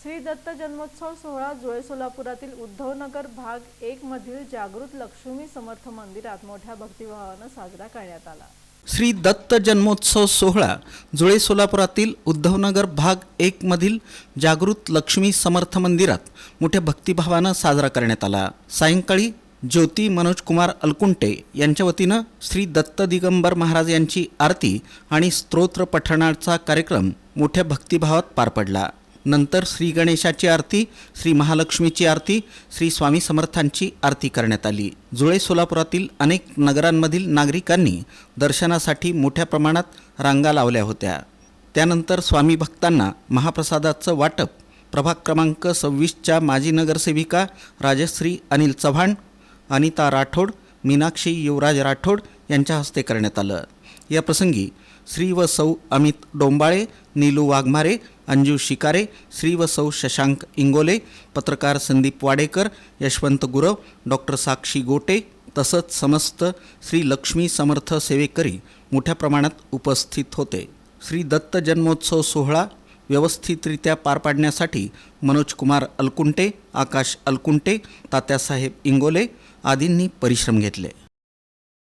श्री दत्त जन्मोत्सव सोहळा जुळे सोलापुरातील उद्धवनगर भाग 1 मधील जागृत लक्ष्मी समर्थ मंदिरात मोठ्या भक्तिभावाने साजरा करण्यात आला। श्री दत्त जन्मोत्सव सोहळा जुळे सोलापुरातील उद्धवनगर भाग 1 मधील जागृत लक्ष्मी समर्थ मंदिरात मोठ्या भक्तिभावाने साजरा करण्यात आला। सायंकाळी ज्योती मनोज कुमार अलकुंटे यांच्या वतीने श्री दत्त दिगंबर महाराज यांची आरती आणि स्तोत्र पठणाचा कार्यक्रम मोठ्या भक्तिभावात पार पडला। नंतर श्री गणेशाची आरती, श्री महालक्ष्मीची आरती, श्री स्वामी समर्थांची आरती करण्यात आली। जुळे सोलापुरातील अनेक नगरांमधील नागरिकांनी दर्शनासाठी मोठ्या प्रमाणात रांगा लावल्या होत्या। त्यानंतर स्वामी भक्तांना महाप्रसादाचं वाटप प्रभाग क्रमांक 26च्या माजी नगरसेविका राजश्री अनिल चव्हाण, अनिता राठोड, मीनाक्षी युवराज राठोड यांच्या हस्ते करण्यात आलं। या प्रसंगी श्री व सौ अमित डोंबाळे, नीलू वाघमारे, अंजू शिकारे, श्री व सौ शशांक इंगोले, पत्रकार संदीप वाडेकर, यशवंत गुरव, डॉक्टर साक्षी गोटे तसंच समस्त श्री लक्ष्मी समर्थ सेवेकरी मोठ्या प्रमाणात उपस्थित होते। श्री दत्त जन्मोत्सव सोहळा व्यवस्थितरित्या पार पाडण्यासाठी मनोज कुमार अलकुंटे, आकाश अलकुंटे, तात्यासाहेब इंगोले आदींनी परिश्रम घेतले।